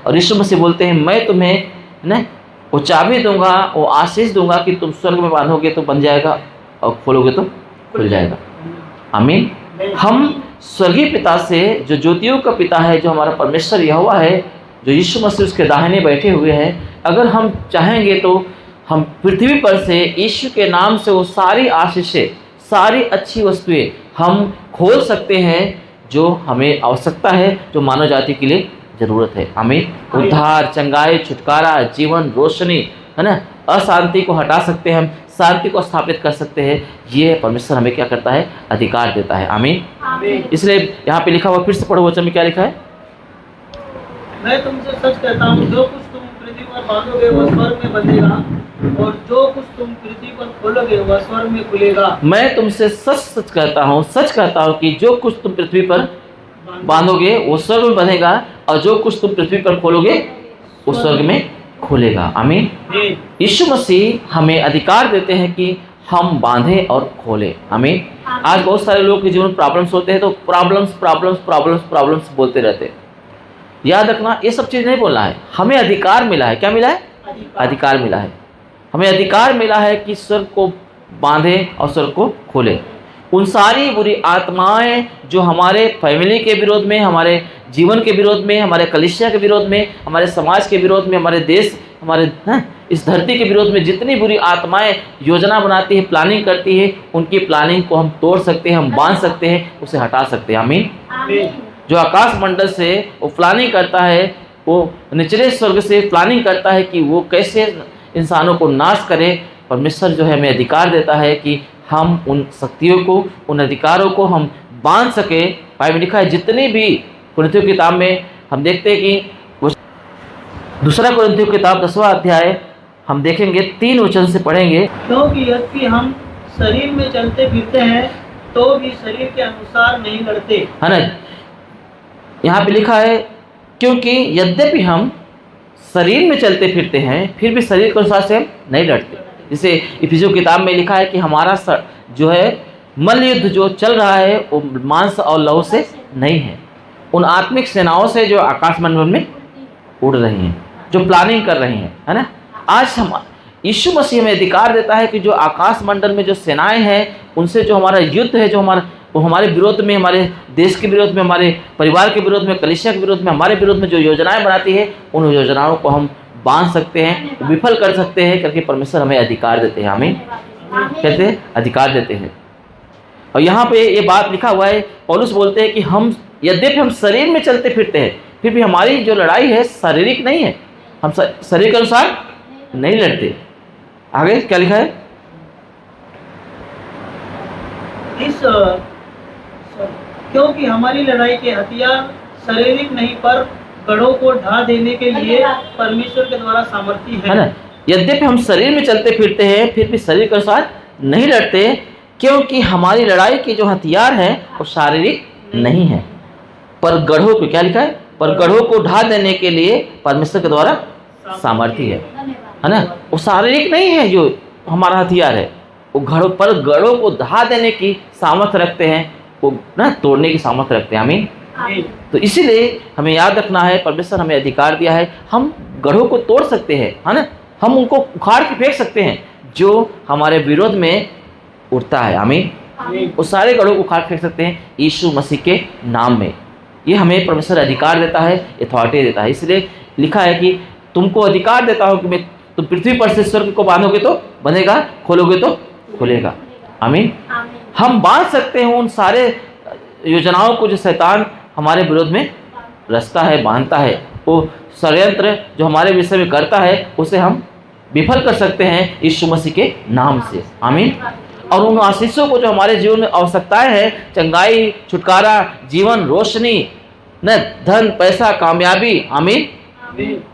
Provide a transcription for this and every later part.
और यीशु मसीह बोलते हैं मैं तुम्हें ना वो चाबी दूंगा, वो आशीष दूंगा कि तुम स्वर्ग में बांधोगे तो बन जाएगा और खोलोगे तो खुल जाएगा। आमीन। हम स्वर्गीय पिता से, जो ज्योतियों का पिता है, जो हमारा परमेश्वर यहोवा है, जो यीशु मसीह उसके दाहिने बैठे हुए हैं, अगर हम चाहेंगे तो हम पृथ्वी पर से यीशु के नाम से वो सारी आशीषें, सारी अच्छी वस्तुएं हम खोल सकते हैं जो हमें आवश्यकता है, जो मानव जाति के लिए ज़रूरत है। आमीन। उद्धार, चंगाई, छुटकारा, जीवन, रोशनी, है ना, अशांति को हटा सकते हैं हम, शांति को स्थापित कर सकते हैं। ये परमेश्वर हमें क्या करता है? अधिकार देता है। आमीन। इसलिए यहाँ पे लिखा हुआ, फिर से पढ़ो वचन में क्या लिखा है? मैं तुमसे सच कहता हूँ, जो कुछ तुम पृथ्वी पर बांधोगे वह स्वर्ग में बंधेगा, और जो कुछ तुम पृथ्वी पर खोलोगे वह स्वर्ग में खुलेगा। मैं तुमसे सच कहता हूँ कि जो कुछ तुम पृथ्वी पर बांधोगे वो स्वर्ग में बंधेगा, और जो कुछ तुम पृथ्वी पर खोलोगे वो स्वर्ग में खुलेगा। आमीन। यीशु मसीह हमें अधिकार देते हैं कि हम बांधें और खोलें। आमीन। आज बहुत सारे लोग के जीवन में प्रॉब्लम्स होते हैं, तो प्रॉब्लम्स बोलते रहते हैं। याद रखना, ये सब चीज़ नहीं बोलना है। हमें अधिकार मिला है। क्या मिला है? अधिकार मिला है। हमें अधिकार मिला है कि स्वर्ग को बांधें और स्वर्ग को खोलें। उन सारी बुरी आत्माएं जो हमारे फैमिली के विरोध में, हमारे जीवन के विरोध में, हमारे कलीसिया के विरोध में, हमारे समाज के विरोध में, हमारे देश, हमारे इस धरती के विरोध में जितनी बुरी आत्माएं योजना बनाती है, प्लानिंग करती है, उनकी प्लानिंग को हम तोड़ सकते हैं, हम बांध सकते हैं, उसे हटा सकते हैं। आमीन। जो आकाश मंडल से वो प्लानिंग करता है, वो निचले स्वर्ग से प्लानिंग करता है कि वो कैसे इंसानों को नाश करे, परमेश्वर जो है हमें अधिकार देता है कि हम उन शक्तियों को, उन अधिकारों को हम बांध सके। बाइबल लिखा है, जितनी भी कुरिन्थियों की किताब में हम देखते हैं कि वो दूसरा कुरिन्थियों की किताब 10वां अध्याय हम देखेंगे, 3 वचन से पढ़ेंगे। क्योंकि यद्यपि हम शरीर में चलते फिरते हैं तो भी शरीर के अनुसार नहीं लड़ते, है ना। यहाँ पे लिखा है, क्योंकि यद्यपि हम शरीर में चलते फिरते हैं फिर भी शरीर के अनुसार से हम नहीं लड़ते। जैसे इफिसियों की किताब में लिखा है कि हमारा जो है मल्ल युद्ध जो चल रहा है वो मांस और लहू से नहीं है, उन आत्मिक सेनाओं से जो आकाश मंडल में उड़ रही हैं, जो प्लानिंग कर रही हैं, है ना। आज हम यीशु मसीह में अधिकार देता है कि जो आकाश मंडल में जो सेनाएं हैं, उनसे जो हमारा युद्ध है, जो हमारे विरोध में, हमारे देश के विरोध में, हमारे परिवार के विरोध में, कलीसिया के विरोध में, हमारे विरोध में जो योजनाएं बनाती है, उन योजनाओं को हम बांध सकते हैं, विफल कर सकते हैं, करके परमेश्वर हमें अधिकार देते हैं। हमें कहते हैं अधिकार देते हैं। और यहाँ पे ये बात लिखा हुआ है, पौलुस बोलते हैं कि हम यद्यपि हम शरीर में चलते फिरते हैं फिर भी हमारी जो लड़ाई है शारीरिक नहीं है, हम शरीर के अनुसार नहीं लड़ते। आगे क्या लिखा है? क्योंकि हमारी लड़ाई के हथियार शारीरिक नहीं पर गढ़ों को ढा देने के लिए परमेश्वर के द्वारा सामर्थी है ना। यद्यपि हम शरीर में चलते फिरते हैं फिर भी शरीर के अनुसार नहीं लड़ते, क्योंकि हमारी लड़ाई के जो हथियार हैं वो शारीरिक नहीं है, पर गढ़ों को, क्या लिखा है? पर गढ़ों को ढा देने के लिए परमेश्वर के द्वारा सामर्थी है ना। वो शारीरिक नहीं है जो हमारा हथियार है, वो गढ़ों को ढा देने की सामर्थ्य रखते हैं, वो ना तोड़ने की सामर्थ्य रखते हैं। आमीन। तो इसीलिए हमें याद रखना है, परमेश्वर हमें अधिकार दिया है, हम गढ़ों को तोड़ सकते हैं, है ना। हम उनको उखाड़ के फेंक सकते हैं जो हमारे विरोध में उठता है। आमीन। वो सारे गढ़ों को उखाड़ फेंक सकते हैं यीशु मसीह के नाम में। ये हमें परमेश्वर अधिकार देता है, अथॉरिटी देता है। इसलिए लिखा है कि तुमको अधिकार देता हूँ कि तुम पृथ्वी पर से स्वर्ग को बांधोगे तो बंधेगा, खोलोगे तो खुलेगा। आमीन। हम बांध सकते हैं उन सारे योजनाओं को जो शैतान हमारे विरोध में रचता है, बांधता है, वो षड्यंत्र जो हमारे विषय में करता है, उसे हम विफल कर सकते हैं यीशु मसीह के नाम से। आमीन। और उन आशीषों को जो हमारे जीवन में आवश्यकताएं हैं, चंगाई, छुटकारा, जीवन, रोशनी, न धन, पैसा, कामयाबी, आमीन,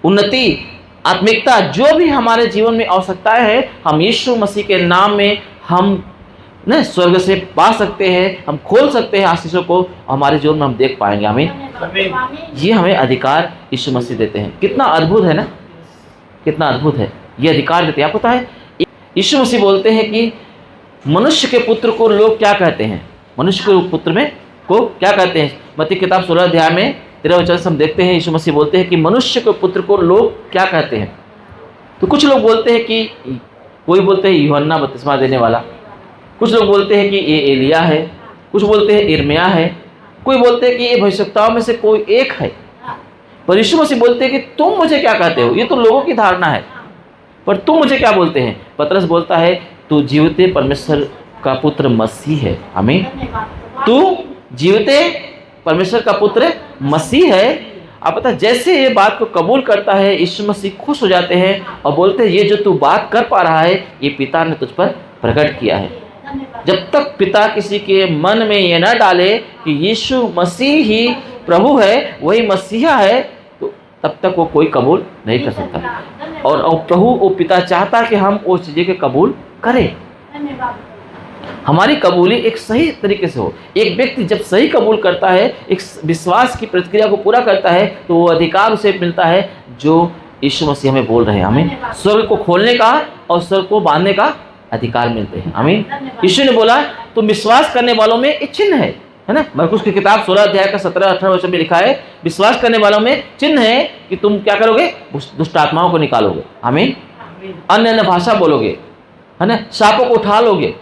उन्नति, आत्मिकता, जो भी हमारे जीवन में आवश्यकताएं हैं, हम यीशु मसीह के नाम में हम न स्वर्ग से पा सकते हैं, हम खोल सकते हैं आशीषों को, हमारे जीवन में हम देख पाएंगे। आमीन। ये हमें अधिकार यीशु मसीह देते हैं। कितना अद्भुत है ना, कितना अद्भुत है, ये अधिकार देते हैं। आपको पता है यीशु मसीह बोलते हैं कि मनुष्य के पुत्र को लोग क्या कहते हैं? मनुष्य के पुत्र में को क्या कहते हैं? मत्ती किताब 16 अध्याय में 13 वचन से हम देखते हैं यीशु मसीह बोलते हैं कि मनुष्य के पुत्र को लोग क्या कहते हैं। तो कुछ लोग बोलते हैं कि कोई बोलते हैं यूहन्ना बपतिस्मा देने वाला, कुछ लोग बोलते हैं कि ये एलिया है, कुछ बोलते हैं यिर्मयाह है, कोई बोलते हैं कि ये भविष्यवक्ताओं में से कोई एक है। पर यीशु मसीह बोलते हैं कि तुम मुझे क्या कहते हो। ये तो लोगों की धारणा है, पर तुम मुझे क्या बोलते हैं। पतरस बोलता है तू जीवते परमेश्वर का पुत्र मसीह है। आमीन। तू जीवते परमेश्वर का पुत्र मसीह है। आप पता, जैसे ये बात को कबूल करता है यीशु मसीह खुश हो जाते हैं और बोलते हैं ये जो तू बात कर पा रहा है ये पिता ने तुझ पर प्रकट किया है। जब तक पिता किसी के मन में ये न डाले कि यीशु मसीह ही प्रभु है, वही मसीहा है, तो तब तक वो कोई कबूल नहीं कर सकता। और प्रभु वो पिता चाहता कि हम वो चीज़ें के कबूल करें। हमारी कबूली एक सही तरीके से हो। एक व्यक्ति जब सही कबूल करता है, एक विश्वास की प्रक्रिया को पूरा करता है, तो वो अधिकार उसे मिलता है जो यीशु मसीह हमें बोल रहे हैं। आमीन। स्वर्ग को खोलने का और स्वर्ग को बांधने का अधिकार मिलते हैं। आमीन। यीशु ने बोला तो विश्वास करने वालों में एक चिन्ह है ना। मरकुस की किताब 16 अध्याय का 17-18 वचन में लिखा है, विश्वास करने वालों में चिन्ह है कि तुम क्या करोगे, दुष्ट आत्माओं को निकालोगे। आमीन। अन्य अन्य भाषा बोलोगे, है ना, सांपों को उठा लोगे,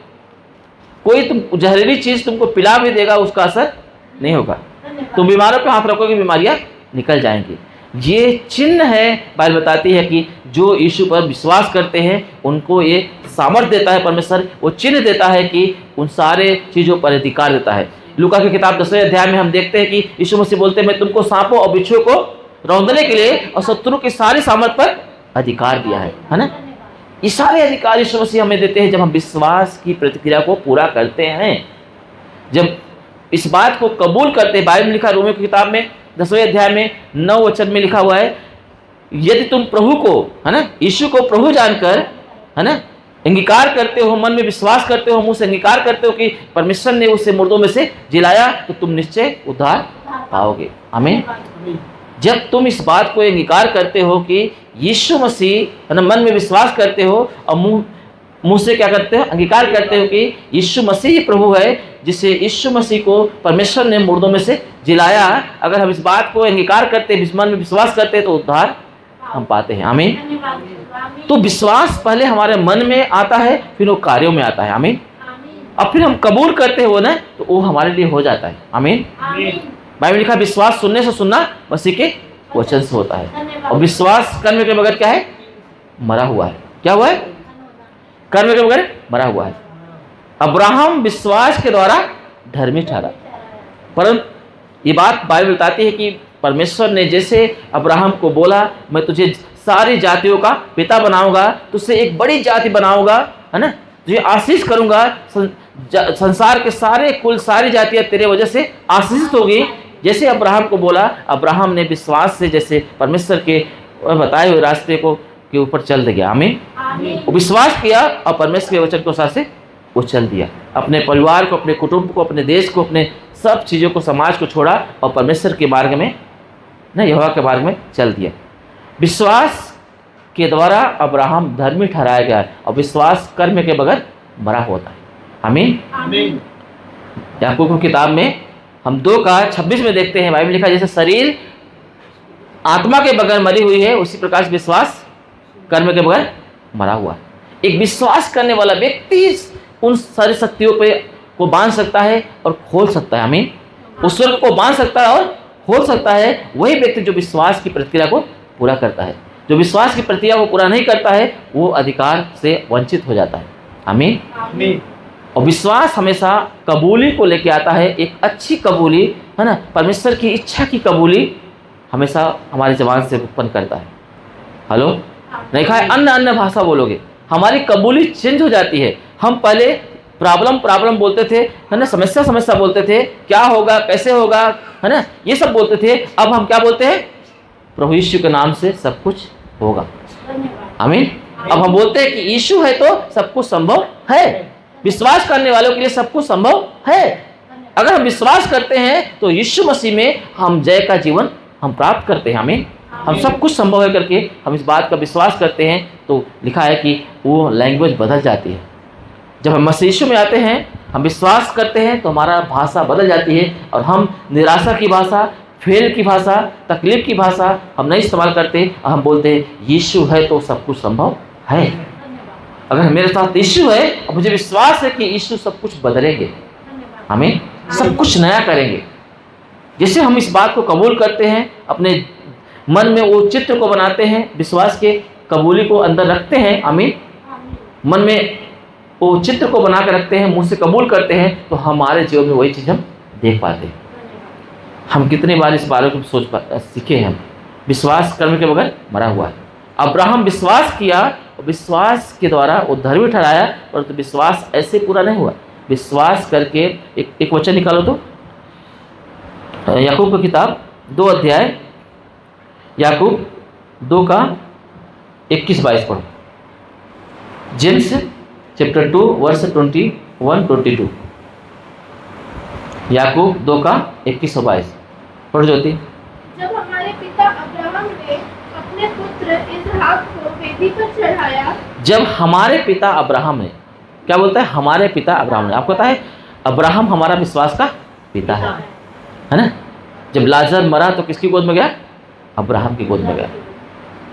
कोई तुम जहरीली चीज तुमको पिला भी देगा उसका असर नहीं होगा, तुम बीमारों पे हाथ रखोगे बीमारियां निकल जाएंगी। ये चिन्ह है। बाइबल बताती है कि जो यीशु पर विश्वास करते हैं उनको ये सामर्थ्य देता है परमेश्वर, वो चिन्ह देता है कि उन सारे चीज़ों पर अधिकार देता है। लूका की किताब 10वें अध्याय में हम देखते हैं कि यीशु मसीह बोलते हैं मैं तुमको सांपों और बिच्छुओं को रौंदने के लिए और शत्रु की सारी सामर्थ पर अधिकार दिया है ना। ये सारे अधिकार यीशु मसीह हमें देते हैं जब हम विश्वास की प्रतिक्रिया को पूरा करते हैं, जब इस बात को कबूल करते हैं। बाइबल में लिखा, रोमियो की किताब में 10वें अध्याय में 9 वचन में लिखा हुआ है, यदि तुम प्रभु को, है ना, यीशु को प्रभु जानकर, है ना, अंगीकार करते हो, मन में विश्वास करते हो, मुंह से अंगीकार करते हो कि परमेश्वर ने उसे मुर्दों में से जिलाया, तो तुम निश्चय उद्धार पाओगे। आमीन। जब तुम इस बात को अंगीकार करते हो कि यीशु मसीह, है ना, मन में विश्वास करते हो और मुंह से क्या करते हो, अंगीकार करते हो कि यीशु मसीह ही प्रभु है, जिसे यीशु मसीह को परमेश्वर ने मुर्दों में से जिलाया, अगर हम इस बात को अंगीकार करते हैं, मन में विश्वास करते हैं, तो उद्धार हम पाते हैं। आमीन। तो विश्वास पहले हमारे मन में आता है, फिर वो कार्यों में आता है। आमीन। अब फिर हम कबूल करते हो ना, तो वो हमारे लिए हो जाता है। आमीन। बाइबल लिखा, विश्वास सुनने से सुनना मसीह के वचन से होता है, और विश्वास करने के बगैर क्या है, मरा हुआ है। क्या हुआ है, कर्म के बगैर मरा हुआ है। अब्राहम विश्वास के द्वारा धर्मी ठहरा। परंतु ये बात बाइबल बताती है कि परमेश्वर ने जैसे अब्राहम को बोला मैं तुझे सारी जातियों का पिता बनाऊंगा, तुझसे एक बड़ी जाति बनाऊंगा, है ना, तुझे आशीष करूंगा, संसार के सारे कुल सारी जातियां तेरे वजह से आशीषित होगी। जैसे अब्राहम को बोला, अब्राहम ने विश्वास से जैसे परमेश्वर के बताए हुए रास्ते को के ऊपर चल गया। आमीन। वो विश्वास किया और परमेश्वर के वचन के अनुसार से वो चल दिया। अपने परिवार को, अपने कुटुंब को, अपने देश को, अपने सब चीज़ों को, समाज को छोड़ा और परमेश्वर के मार्ग में, ना, यहोवा के मार्ग में चल दिया। विश्वास के द्वारा अब्राहम धर्मी ठहराया गया है, और विश्वास कर्म के बगैर मरा होता है। आमीन। याकूब की किताब में हम 2:26 में देखते हैं, बाइबल लिखा, जैसे शरीर आत्मा के बगैर मरी हुई है, उसी प्रकार से विश्वास कर्म के बगैर मरा हुआ है। एक विश्वास करने वाला व्यक्ति उन सारी शक्तियों पे को बांध सकता है और खोल सकता है। आमीन। उस स्वर्ग को बांध सकता है और खोल सकता है वही व्यक्ति जो विश्वास की प्रक्रिया को पूरा करता है। जो विश्वास की प्रक्रिया को पूरा नहीं करता है वो अधिकार से वंचित हो जाता है। आमीन। और विश्वास हमेशा कबूली को लेके आता है, एक अच्छी कबूली, है ना, परमेश्वर की इच्छा की कबूली हमेशा हमारी ज़बान से उत्पन्न करता है। हेलो, नहीं खाए अन्य भाषा बोलोगे, हमारी कबूली चेंज हो जाती है। हम पहले प्रॉब्लम बोलते थे, है ना, समस्या बोलते थे, क्या होगा, कैसे होगा, है ना, ये सब बोलते थे। अब हम क्या बोलते हैं, प्रभु यीशु के नाम से सब कुछ होगा। आमीन। अब हम बोलते हैं कि यीशु है तो सब कुछ संभव है। विश्वास करने वालों के लिए सब कुछ संभव है। अगर हम विश्वास करते हैं तो यीशु मसीह में हम जय का जीवन हम प्राप्त करते हैं। आमीन। हम सब कुछ संभव है करके हम इस बात का विश्वास करते हैं, तो लिखा है कि वो लैंग्वेज बदल जाती है। जब हम मसीह यीशु में आते हैं, हम विश्वास करते हैं, तो हमारा भाषा बदल जाती है और हम निराशा की भाषा, फेल की भाषा, तकलीफ की भाषा हम नहीं इस्तेमाल करते। हम बोलते हैं यीशु है तो सब कुछ संभव है। अगर मेरे साथ यीशु है और मुझे विश्वास है कि यीशु सब कुछ बदलेंगे, हमें सब कुछ नया करेंगे। जैसे हम इस बात को कबूल करते हैं, अपने मन में वो चित्र को बनाते हैं, विश्वास के कबूली को अंदर रखते हैं, आमीन, मन में वो चित्र को बना कर रखते हैं, मुंह से कबूल करते हैं, तो हमारे जीवन में वही चीज़ हम देख पाते हैं। हम कितनी बार इस बारे को सीखे हैं, विश्वास कर्म के बगैर मरा हुआ है। अब्राहम विश्वास किया और विश्वास के द्वारा वो धर्मी ठहराया, परंतु विश्वास ऐसे पूरा नहीं हुआ। विश्वास करके एक वचन निकालो तो, याकूब की किताब 2 अध्याय, याकूब 2 का 21-22 पढ़ो। जेम्स चैप्टर 2 वर्स 21-22, याकूब 2 का 21-22 पढ़ो ज्योति। जब हमारे पिता अब्राहम ने अपने पुत्र इसहाक को वेदी पर चढ़ाया, जब हमारे पिता अब्राहम ने, क्या बोलता है, हमारे पिता अब्राहम ने। आपको पता है अब्राहम हमारा विश्वास का पिता है ना। जब लाजर मरा तो किसकी गोद में गया, अब्राहम की गोद में गया।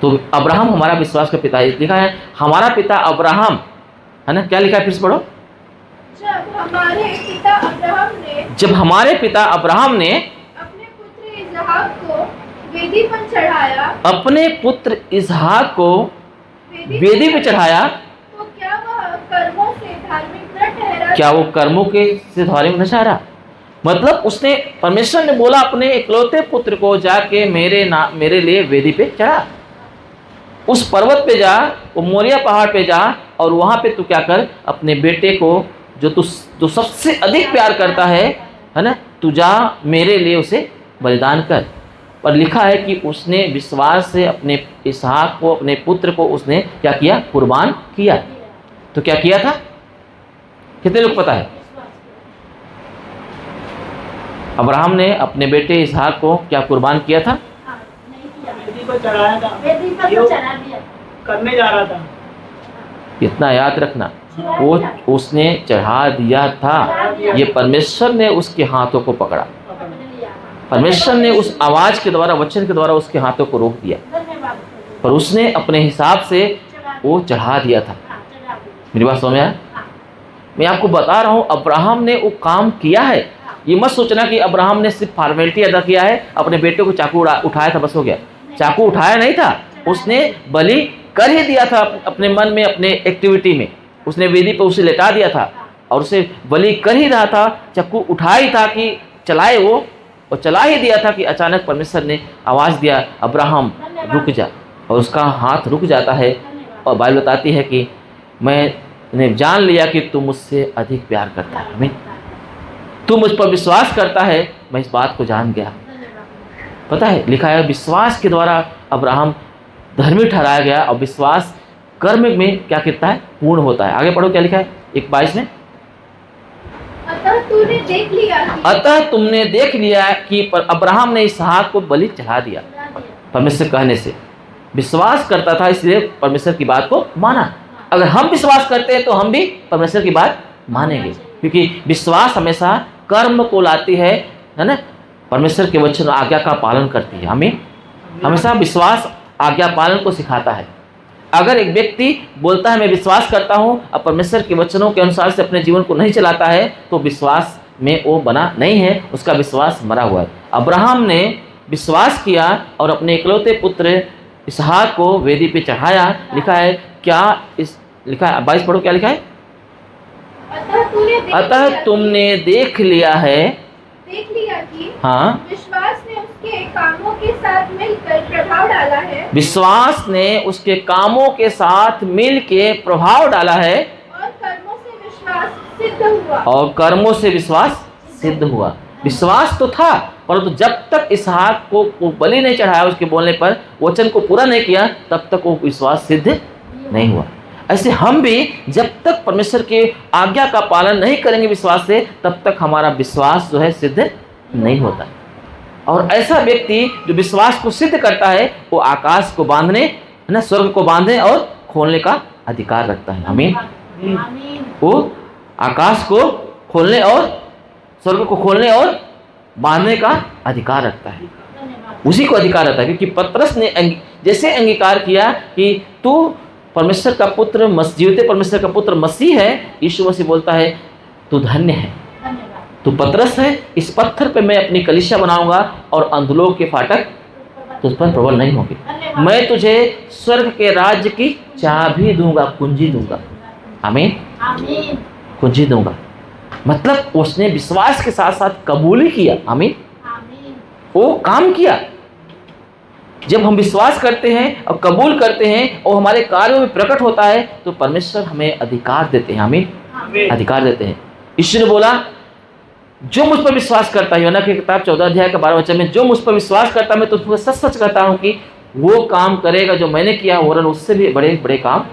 तो अब्राहम हमारा विश्वास का पिता है। लिखा है हमारा पिता अब्राहम, है ना। क्या लिखा है, फिर से पढ़ो। जब हमारे पिता अब्राहम ने जब हमारे पिता अब्राहम ने अपने पुत्र इसहाक को वेदी पर चढ़ाया, अपने पुत्र इसहाक को वेदी पे चढ़ाया, तो क्या वह कर्मों से धार्मिक न ठहरा? क्या वो कर्मों के से धार्मिक न ठहरा? मतलब उसने, परमेश्वर ने बोला अपने इकलौते पुत्र को जाके मेरे लिए वेदी पे चढ़ा, उस पर्वत पे जा, वो मोरिया पहाड़ पे जा, और वहाँ पे तू क्या कर, अपने बेटे को जो सबसे अधिक प्यार करता है ना, तू जा मेरे लिए उसे बलिदान कर। पर लिखा है कि उसने विश्वास से अपने इसहाक को, अपने पुत्र को उसने क्या किया, कुर्बान किया। तो क्या किया था, कितने लोग पता है? अब्राहम ने अपने बेटे इसहाक को क्या कुर्बान किया था? वेदी पर चढ़ाया था, वेदी पर तो चढ़ा दिया। करने जा रहा था। इतना याद रखना, वो उसने चढ़ा दिया था। ये परमेश्वर ने उसके हाथों को पकड़ा, परमेश्वर ने उस आवाज के द्वारा, वचन के द्वारा उसके हाथों को रोक दिया, पर उसने अपने हिसाब से वो चढ़ा दिया था। मेरी बात समझ में आया? मैं आपको बता रहा हूँ अब्राहम ने वो काम किया है। ये मत सोचना कि अब्राहम ने सिर्फ फॉर्मेलिटी अदा किया है, अपने बेटे को चाकू उठाया था बस हो गया। चाकू उठाया नहीं था, उसने बलि कर ही दिया था अपने मन में, अपने एक्टिविटी में। उसने वेदी पर उसे लेटा दिया था और उसे बलि कर ही रहा था, चाकू उठाया ही था कि चलाए वो, और चला ही दिया था कि अचानक परमेश्वर ने आवाज़ दिया, अब्राहम रुक जा, और उसका हाथ रुक जाता है। और बाइबल बताती है कि मैंने जान लिया कि तू मुझसे अधिक प्यार करता है, आमीन, तू मुझ पर विश्वास करता है, मैं इस बात को जान गया। पता है लिखा है विश्वास के द्वारा अब्राहम धर्मी ठहराया गया, और विश्वास कर्म में क्या करता है, पूर्ण होता है। आगे पढ़ो क्या लिखा है 1:22 में। अतः तुमने देख लिया कि अब्राहम ने इसहाक को बलि चढ़ा दिया। परमेश्वर कहने से विश्वास करता था, इसलिए परमेश्वर की बात को माना। अगर हम विश्वास करते हैं तो हम भी परमेश्वर की बात मानेंगे, क्योंकि विश्वास हमेशा कर्म को लाती है ना। परमेश्वर के वचन आज्ञा का पालन करती है। हमें हमेशा विश्वास आज्ञा पालन को सिखाता है। अगर एक व्यक्ति बोलता है मैं विश्वास करता हूँ, और परमेश्वर के वचनों के अनुसार से अपने जीवन को नहीं चलाता है, तो विश्वास में वो बना नहीं है, उसका विश्वास मरा हुआ है। अब्राहम ने विश्वास किया और अपने इकलौते पुत्र इसहाक को वेदी पे चढ़ाया। लिखा है क्या, इस लिखा है 22 पढ़ो क्या लिखा है। अतः तुमने देख लिया कि हाँ, विश्वास ने उसके कामों के साथ मिलकर प्रभाव डाला है, विश्वास ने उसके कामों के साथ मिल के प्रभाव डाला है, और कर्मों से विश्वास सिद्ध हुआ। और कर्मों से विश्वास सिद्ध हुआ। विश्वास तो था, परंतु जब तक इसहाक को वो बलि नहीं चढ़ाया, उसके बोलने पर वचन को पूरा नहीं किया, तब तक वो विश्वास सिद्ध नहीं हुआ। ऐसे हम भी जब तक परमेश्वर के आज्ञा का पालन नहीं करेंगे विश्वास से, तब तक हमारा विश्वास जो है सिद्ध नहीं होता। और ऐसा व्यक्ति जो विश्वास को सिद्ध करता है, वो आकाश को बांधने, है ना, स्वर्ग को बांधने और खोलने का अधिकार रखता है। आमीन। वो आकाश को खोलने और स्वर्ग को खोलने और बांधने का अधिकार रखता है, उसी को अधिकार रहता है। क्योंकि पतरस ने जैसे अंगीकार किया कि तू परमेश्वर का पुत्र, जीवते परमेश्वर का पुत्र मसीह है, यीशु मसीह बोलता है तू धन्य है, तू पतरस है, इस पत्थर पे मैं अपनी कलीसिया बनाऊंगा और अंधलोक के फाटक तुझ पर प्रबल नहीं होंगे। मैं तुझे स्वर्ग के राज्य की चाबी दूंगा, कुंजी दूंगा। आमीन, कुंजी दूंगा। मतलब उसने विश्वास के साथ साथ कबूल किया। आमीन, वो काम किया। जब हम विश्वास करते हैं और कबूल करते हैं और हमारे कार्यों में प्रकट होता है तो परमेश्वर हमें अधिकार देते हैं। आमीन, अधिकार देते हैं। यीशु ने बोला जो मुझ पर विश्वास करता है, यूहन्ना की किताब 14 अध्याय के 12 वचन में, जो मुझ पर विश्वास करता है मैं तुझको सच सच कहता हूँ कि वो काम करेगा जो मैंने किया, वरन उससे भी बड़े बड़े काम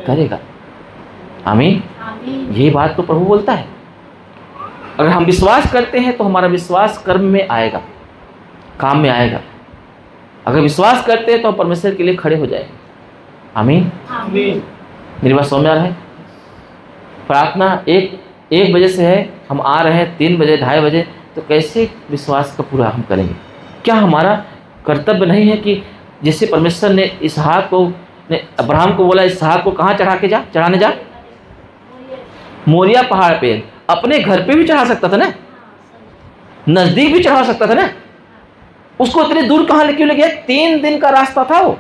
करेगा। आमीन, यही बात तो प्रभु बोलता है। अगर हम विश्वास करते हैं तो हमारा विश्वास कर्म में आएगा, काम में आएगा। अगर विश्वास करते हैं तो हम परमेश्वर के लिए खड़े हो जाएंगे। आमीन, मेरी बात समझ आ रहा है? प्रार्थना एक बजे से है, हम आ रहे हैं 3 बजे 2:30 बजे, तो कैसे विश्वास का पूरा हम करेंगे? क्या हमारा कर्तव्य नहीं है कि जैसे परमेश्वर ने अब्राहम को बोला इसहाक को कहाँ चढ़ाने जा? मोरिया पहाड़ पे। अपने घर पे भी चढ़ा सकता था ना, नजदीक भी चढ़ा सकता था ना। उसको इतनी दूर कहाँ क्यों ले गया? 3 दिन का रास्ता था वो।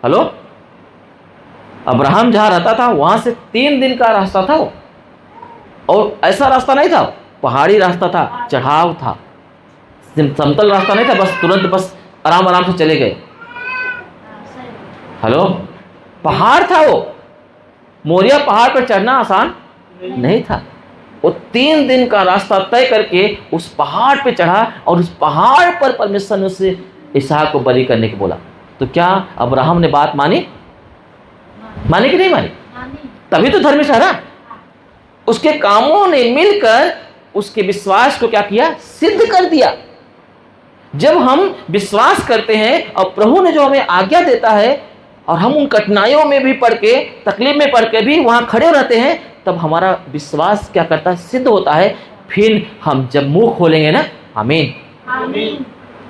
हेलो, अब्राहम जहाँ रहता था वहां से 3 दिन का रास्ता था वो। और ऐसा रास्ता नहीं था, पहाड़ी रास्ता था, चढ़ाव था, समतल रास्ता नहीं था बस तुरंत बस आराम से चले गए। हेलो, पहाड़ था वो। मोरिया पहाड़ पर चढ़ना आसान नहीं था। वो 3 दिन का रास्ता तय करके उस पहाड़ पे चढ़ा और उस पहाड़ पर परमेश्वर ने उसे इसहाक को बलि करने को बोला। तो क्या अब्राहम ने बात मानी कि नहीं मानी? तभी तो धर्मी ठहरा। उसके कामों ने मिलकर उसके विश्वास को क्या किया? सिद्ध कर दिया। जब हम विश्वास करते हैं और प्रभु ने जो हमें आज्ञा देता है और हम उन कठिनाइयों में भी पड़ के, तकलीफ में पड़ के भी वहां खड़े रहते हैं, तब हमारा विश्वास क्या करता है? सिद्ध होता है। फिर हम जब मुंह खोलेंगे ना, आमीन,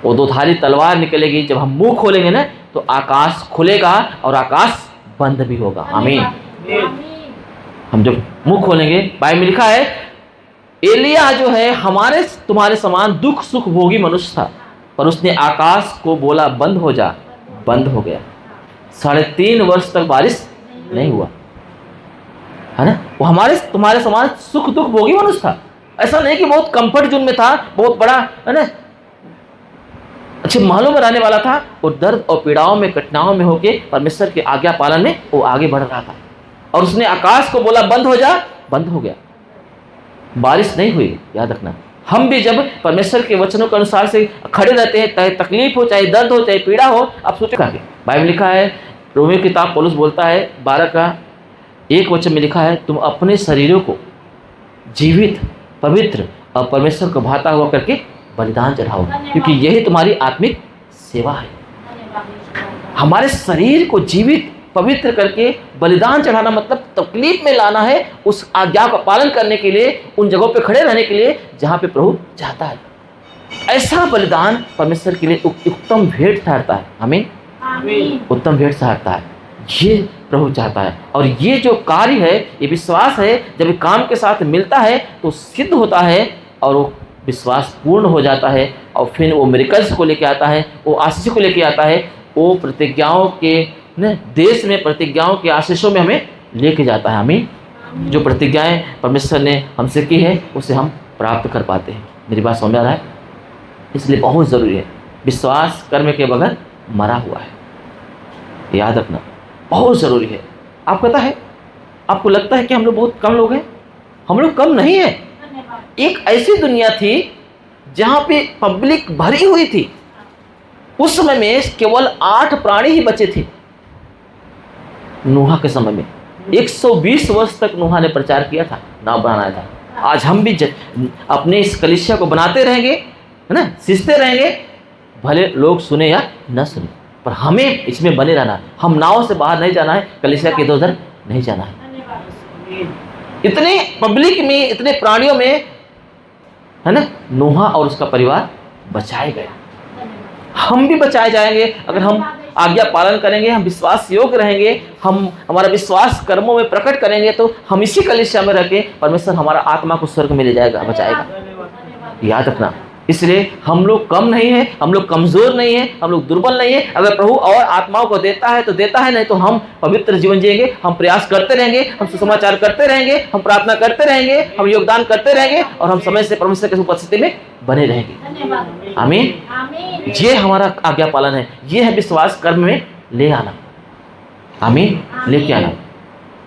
वो 2 धारी तलवार निकलेगी। जब हम मुंह खोलेंगे ना तो आकाश खुलेगा और आकाश बंद भी होगा। आमीन। हम जब मुंह खोलेंगे, बाइबल में लिखा है एलिया जो है हमारे तुम्हारे समान दुख सुख भोगी मनुष्य था, पर उसने आकाश को बोला बंद हो जा, बंद हो गया। 3.5 वर्ष तक बारिश नहीं हुआ, है ना। वो तुम्हारे समान सुख दुख भोगी मनुष्य था। ऐसा नहीं कि बहुत कंफर्ट जोन में था, बहुत बड़ा, है ना, अच्छे महलों में रहने वाला था। वो दर्द और पीड़ाओं में, कठिनाइयों में होके परमेश्वर के आज्ञा पालन में वो आगे बढ़ रहा था। और उसने आकाश को बोला बंद हो जा, बंद हो गया। बारिश नहीं हुई। याद रखना, हम भी जब परमेश्वर के वचनों के अनुसार से खड़े रहते हैं, चाहे तकलीफ हो, चाहे दर्द हो, चाहे पीड़ा हो, आप सोचेगा कि बाइबल लिखा है, रोमी की किताब पौलुस बोलता है 12 का 1 वचन में लिखा है, तुम अपने शरीरों को जीवित, पवित्र और परमेश्वर को भाता हुआ करके बलिदान चढ़ाओ, क्योंकि यही तुम्हारी आत्मिक सेवा है। हमारे शरीर को जीवित पवित्र करके बलिदान चढ़ाना मतलब तकलीफ में लाना है, उस आज्ञा का पालन करने के लिए, उन जगहों पे खड़े रहने के लिए जहाँ पे प्रभु चाहता है। ऐसा बलिदान परमेश्वर के लिए उत्तम भेंट ठहरता है। आमीन, उत्तम भेंट ठहरता है, ये प्रभु चाहता है। और ये जो कार्य है, ये विश्वास है, जब काम के साथ मिलता है तो सिद्ध होता है और वो विश्वास पूर्ण हो जाता है। और फिर वो मिरेकल्स को लेके आता है, वो आशीष को लेके आता है, वो प्रतिज्ञाओं के देश में, प्रतिज्ञाओं के आशीषों में हमें लेके जाता है। हमें जो प्रतिज्ञाएं परमेश्वर ने हमसे की है उसे हम प्राप्त कर पाते हैं। मेरी बात समझ आ रहा है? इसलिए बहुत ज़रूरी है, विश्वास कर्म के बगैर मरा हुआ है, याद रखना बहुत ज़रूरी है। आप पता है, आपको लगता है कि हम लोग बहुत कम लोग हैं, हम लोग कम नहीं है। एक ऐसी दुनिया थी जहाँ पे पब्लिक भरी हुई थी। उस समय में केवल 8 प्राणी ही बचे थे। नूहा के समय में 120 वर्ष तक नूहा ने प्रचार किया था, नाव बनाया था। आज हम भी अपने इस कलीसिया को बनाते रहेंगे, है ना, सींचते रहेंगे, भले लोग सुने या न सुने, पर हमें इसमें बने रहना। हम नाव से बाहर नहीं जाना है, कलीसिया के इधर-उधर नहीं जाना है। इतने पब्लिक में, इतने प्राणियों में, है ना, नूहा और उसका परिवार बचाए गए। हम भी बचाए जाएंगे अगर हम आज्ञा पालन करेंगे, हम विश्वास योग्य रहेंगे, हम हमारा विश्वास कर्मों में प्रकट करेंगे, तो हम इसी कलीसिया में रह के परमेश्वर हमारा आत्मा को स्वर्ग में ले जाएगा, बचाएगा। याद रखना। इसलिए हम लोग कम नहीं है, हम लोग कमजोर नहीं है, हम लोग दुर्बल नहीं है। अगर प्रभु और आत्माओं को देता है तो देता है, नहीं तो हम पवित्र जीवन जिएंगे, हम प्रयास करते रहेंगे, हम सुसमाचार करते रहेंगे, हम प्रार्थना करते रहेंगे, हम योगदान करते रहेंगे और हम समय से परमेश्वर की उपस्थिति में बने रहेंगे। आमीन। ये हमारा आज्ञा पालन है, ये है विश्वास कर्म में ले आना। आमीन, लेके आना।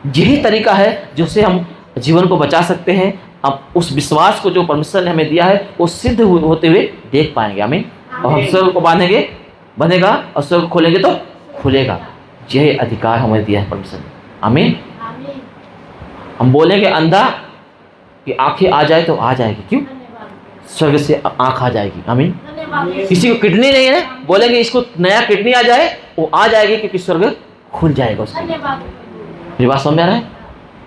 यही तरीका है जिससे हम जीवन को बचा सकते हैं। अब उस विश्वास को जो परमेश्वर ने हमें दिया है वो सिद्ध होते हुए देख पाएंगे। आमीन। और हम स्वर्ग को बांधेंगे, बंधेगा, और स्वर्ग खोलेंगे तो खुलेगा। यह अधिकार हमें दिया है परमेश्वर ने। आमीन। हम बोलेंगे अंधा कि आंखें आ जाए तो आ जाएगी। क्यों? स्वर्ग से आंख आ जाएगी। आमीन। किसी को किडनी नहीं है, बोलेंगे इसको नया किडनी आ जाए, वो आ जाएगी क्योंकि स्वर्ग खुल जाएगा उसके। मेरी बात समझ आ रहा है?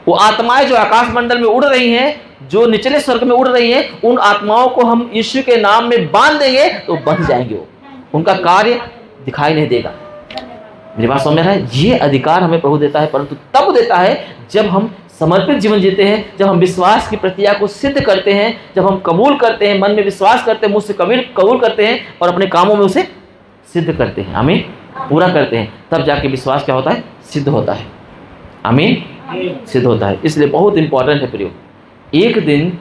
वो आत्माएं जो आकाश मंडल में उड़ रही हैं, जो निचले स्वर्ग में उड़ रही हैं, उन आत्माओं को हम यीशु के नाम में बांध देंगे तो बंध जाएंगे। वो उनका कार्य दिखाई नहीं देगा। मेरी बात समझ रहा है? ये अधिकार हमें प्रभु देता है, परंतु तब देता है जब हम समर्पित जीवन जीते हैं, जब हम विश्वास की प्रतिज्ञा को सिद्ध करते हैं, जब हम कबूल करते हैं, मन में विश्वास करते हैं, मुझसे कबूल करते हैं और अपने कामों में उसे सिद्ध करते हैं। आमीन। पूरा करते हैं, तब जाके विश्वास क्या होता है? सिद्ध होता है। आमीन। सिद्ध होता है। इसलिए बहुत इंपॉर्टेंट है प्रियो। एक दिन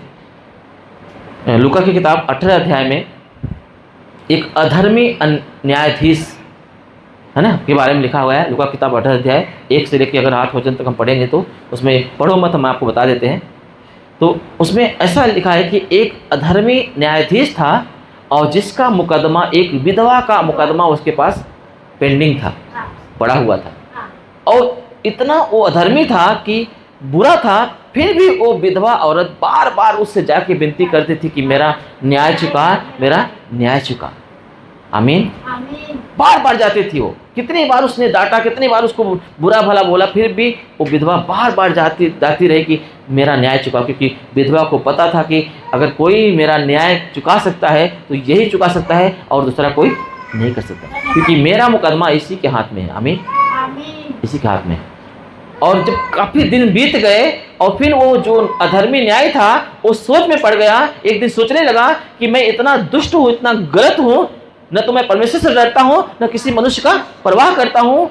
लूका की किताब 18 अध्याय में एक अधर्मी न्यायाधीश है ना के बारे में लिखा हुआ है। लूका किताब 18 अध्याय 1 से लेकर अगर 8 वचन तक हम पढ़ेंगे तो उसमें पढ़ो मत, हम आपको बता देते हैं। तो उसमें ऐसा लिखा है कि एक अधर्मी न्यायाधीश था और जिसका मुकदमा, एक विधवा का मुकदमा उसके पास पेंडिंग था, पड़ा हुआ था। और इतना वो अधर्मी था कि बुरा था, फिर भी वो विधवा औरत बार बार उससे जाके विनती करती थी कि मेरा न्याय चुका, मेरा न्याय चुका। आमीन। बार बार जाती थी वो। कितनी बार उसने डांटा, कितनी बार उसको बुरा भला बोला, फिर भी वो विधवा बार बार जाती रही कि मेरा न्याय चुका। क्योंकि विधवा को पता था कि अगर कोई मेरा न्याय चुका सकता है तो यही चुका सकता है और दूसरा कोई नहीं कर सकता, क्योंकि मेरा मुकदमा इसी के हाथ में है। आमीन। इसी के हाथ में। और जब काफी दिन बीत गए और फिर वो जो अधर्मी न्याय था वो सोच में पड़ गया। एक दिन सोचने लगा कि मैं इतना दुष्ट हूँ, इतना गलत हूँ, न तो मैं परमेश्वर से डरता हूँ, न किसी मनुष्य का परवाह करता हूँ,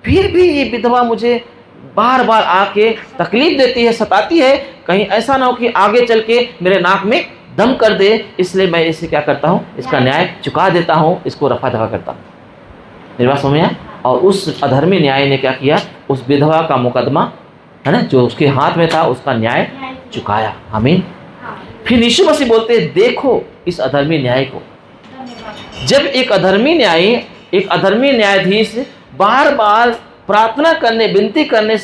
फिर भी ये विधवा मुझे बार बार आके तकलीफ देती है, सताती है। कहीं ऐसा ना हो कि आगे चल के मेरे नाक में दम कर दे, इसलिए मैं इसे क्या करता हूँ, इसका न्याय चुका देता हूँ, इसको रफा दफा करता हूँ। मेरी बात समझ में आया? और उस अधर्मी न्याय ने क्या किया? उस विधवा का मुकदमा है ना जो उसके हाथ में था, उसका न्याय चुकाया। आमीन। फिर यीशु मसीह बोलते हैं, देखो इस अधर्मी न्याय को। जब एक अधर्मी न्यायाधीश बार बार प्रार्थना करने, विनती करने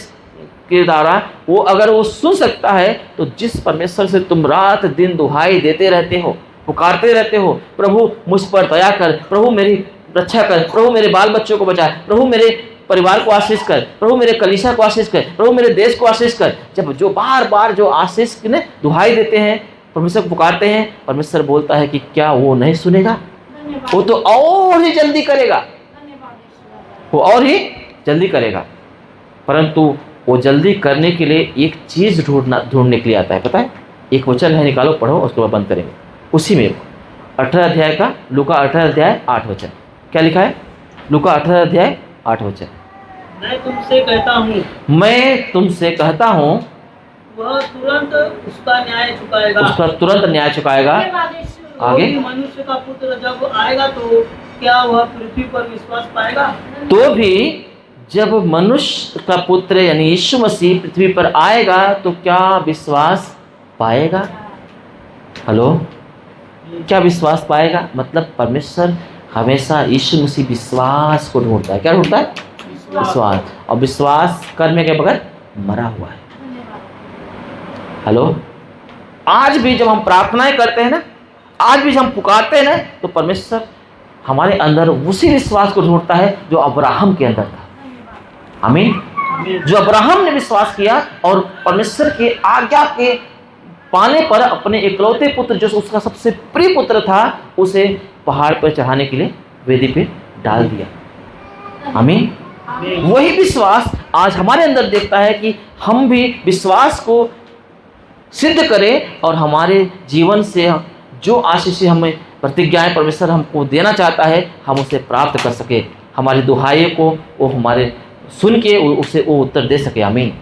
के द्वारा वो अगर वो सुन सकता है, तो जिस परमेश्वर से तुम रात दिन दुहाई देते रहते हो, पुकारते रहते हो, प्रभु मुझ पर दया कर, प्रभु मेरी रक्षा कर, प्रभु मेरे बाल बच्चों को बचा, प्रभु मेरे परिवार को आशीष कर, प्रभु मेरे कलीसिया को आशीष कर, प्रभु मेरे देश को आशीष कर। जब जो बार बार जो आशीष ने दुहाई देते हैं, परमेश्वर को पुकारते हैं, परमेश्वर बोलता है कि क्या वो नहीं सुनेगा? वो तो और ही जल्दी करेगा, वो और ही जल्दी करेगा। परंतु वो जल्दी करने के लिए एक चीज ढूंढने के लिए आता है। पता है? एक वचन है, निकालो, पढ़ो, उसके बाद बंद करेंगे। उसी में 18 अध्याय का, लूका 18 अध्याय 8 वचन क्या लिखा है? लूका 18 अध्याय 8 वचन। मैं तुमसे कहता हूँ वह तुरंत उसका न्याय चुकाएगा। उसका तुरंत न्याय चुकाएगा। आगे, मनुष्य का पुत्र जब आएगा तो क्या वह पृथ्वी पर विश्वास पाएगा? तो भी जब मनुष्य का पुत्र यानी यीशु मसीह पृथ्वी पर आएगा तो क्या विश्वास पाएगा? हेलो, क्या विश्वास पाएगा? मतलब परमेश्वर हमेशा यीशु मसीह विश्वास को ढूंढता है। क्या ढूंढता है? विश्वास। और विश्वास करने के बगैर मरा हुआ है। हेलो, आज भी जब हम प्रार्थनाएं करते हैं ना, आज भी जब हम पुकारते हैं ना, तो परमेश्वर हमारे अंदर उसी विश्वास को ढूंढता है जो अब्राहम के अंदर था। आमीन। जो अब्राहम ने विश्वास किया और परमेश्वर के आज्ञा के पाने पर अपने इकलौते पुत्र, जो उसका सबसे प्रिय पुत्र था, उसे पहाड़ पर चढ़ाने के लिए वेदी पे डाल दिया। आमीन। वही विश्वास आज हमारे अंदर देखता है कि हम भी विश्वास को सिद्ध करें और हमारे जीवन से जो आशीष हमें प्रतिज्ञाएं परमेश्वर हमको देना चाहता है हम उसे प्राप्त कर सके। हमारी दुहाई को वो हमारे सुन के उसे वो उत्तर दे सके। आमीन।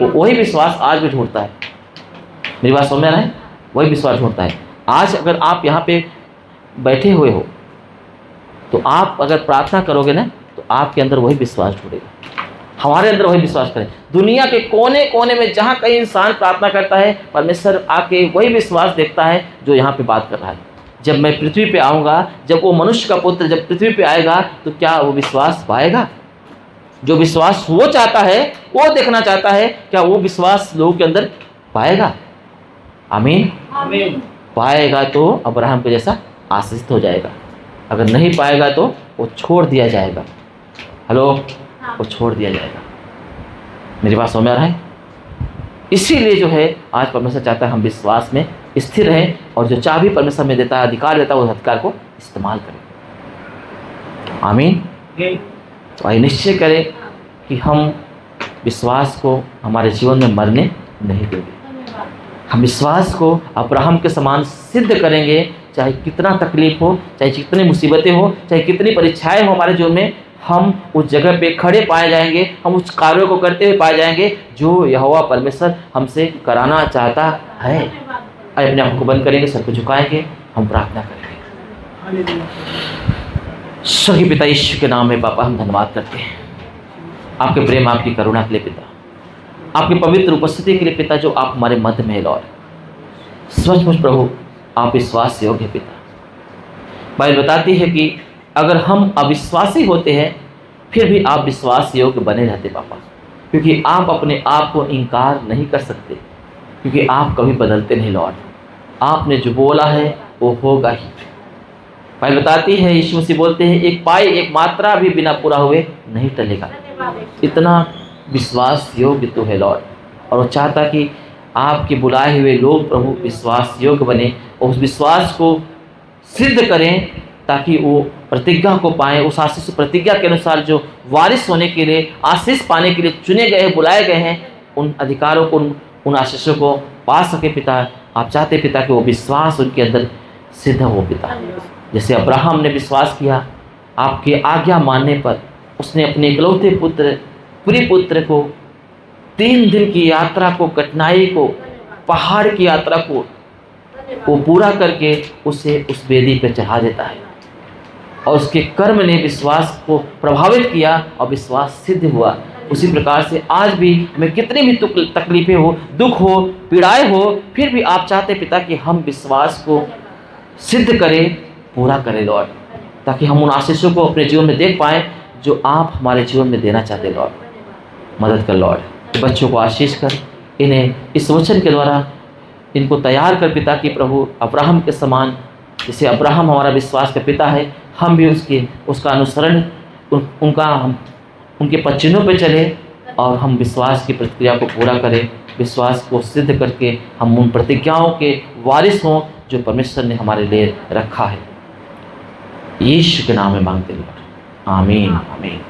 वही विश्वास आज भी ढूंढता है। मेरी बात समझ में आ रहा है? वही विश्वास ढूंढता है। आज अगर आप यहाँ पे बैठे हुए हो तो आप अगर प्रार्थना करोगे ना तो आपके अंदर वही विश्वास ढूंढेगा। हमारे अंदर वही विश्वास करें। दुनिया के कोने कोने में जहाँ कहीं इंसान प्रार्थना करता है परमेश्वर आके वही विश्वास देखता है जो यहाँ पे बात कर रहा है। जब मैं पृथ्वी पे आऊँगा, जब वो मनुष्य का पुत्र जब पृथ्वी पे आएगा तो क्या वो विश्वास पाएगा? जो विश्वास वो चाहता है, वो देखना चाहता है, क्या वो विश्वास लोगों के अंदर पाएगा? आमीन। आमीन। पाएगा तो अब्राहम के जैसा आशीषित हो जाएगा। अगर नहीं पाएगा तो वो छोड़ दिया जाएगा। हेलो, वो छोड़ दिया जाएगा। मेरी बात समझ में आ रहा है? इसीलिए जो है आज परमेश्वर चाहता है हम विश्वास में स्थिर रहें और जो चाबी परमेश्वर में देता है, अधिकार देता है, उस अधिकार को इस्तेमाल करें। आमीन। तो आइए निश्चय करें कि हम विश्वास को हमारे जीवन में मरने नहीं देंगे। हम विश्वास को अब्राहम के समान सिद्ध करेंगे। चाहे कितना तकलीफ हो, चाहे कितनी मुसीबतें हो, चाहे कितनी परीक्षाएं हो हमारे जीवन में, हम उस जगह पे खड़े पाए जाएंगे। हम उस कार्यों को करते हुए पाए जाएंगे जो यहोवा परमेश्वर हमसे कराना चाहता है। आइए अपने आंखों को बंद करेंगे, सर को झुकाएंगे, हम प्रार्थना करेंगे। स्वर्गीय पिता यीशु के नाम में पापा हम धन्यवाद करते हैं आपके प्रेम, आपकी करुणा के लिए पिता, आपकी पवित्र उपस्थिति के लिए पिता, जो आप हमारे मध्य में लॉर्ड। सचमुच प्रभु आप विश्वास योग्य पिता। बाइबल बताती है कि अगर हम अविश्वासी होते हैं फिर भी आप विश्वास योग्य बने रहते पापा, क्योंकि आप अपने आप को इनकार नहीं कर सकते, क्योंकि आप कभी बदलते नहीं लॉर्ड। आपने जो बोला है वो होगा ही। बाइबल बताती है, यीशु मसीह बोलते हैं, एक पाई एक मात्रा भी बिना पूरा हुए नहीं टलेगा। इतना विश्वास योग्य तो है लॉर्ड, और वो चाहता कि आपके बुलाए हुए लोग प्रभु विश्वास योग्य बने और उस विश्वास को सिद्ध करें ताकि वो प्रतिज्ञा को पाएं। उस आशीष प्रतिज्ञा के अनुसार जो वारिस होने के लिए, आशीष पाने के लिए चुने गए, बुलाए गए हैं, उन अधिकारों को, उन आशीषों को पा सके पिता। आप चाहते पिता कि वो विश्वास उनके अंदर सिद्ध हो पिता। जैसे अब्राहम ने विश्वास किया, आपकी आज्ञा मानने पर उसने अपने इकलौते पुत्र, प्रिय पुत्र को 3 दिन की यात्रा को, कठिनाई को, पहाड़ की यात्रा को वो पूरा करके उसे उस वेदी पर चढ़ा देता है। और उसके कर्म ने विश्वास को प्रभावित किया और विश्वास सिद्ध हुआ। उसी प्रकार से आज भी हमें कितनी भी तकलीफें हो, दुख हो, पीड़ाएं हो, फिर भी आप चाहते पिता कि हम विश्वास को सिद्ध करें, पूरा करें लॉर्ड, ताकि हम उन आशीषों को अपने जीवन में देख पाएँ जो आप हमारे जीवन में देना चाहते लॉर्ड। मदद कर लॉर्ड, बच्चों को आशीष कर, इन्हें इस वचन के द्वारा इनको तैयार कर पिता कि प्रभु अब्राहम के समान, जैसे अब्राहम हमारा विश्वास का पिता है, हम भी उसका अनुसरण, हम उनके पचिनों पे चले और हम विश्वास की प्रतिक्रिया को पूरा करें, विश्वास को सिद्ध करके हम उन प्रतिज्ञाओं के वारिस हों जो परमेश्वर ने हमारे लिए रखा है। यीशु के नाम में मांगते हैं। आमीन आमीन।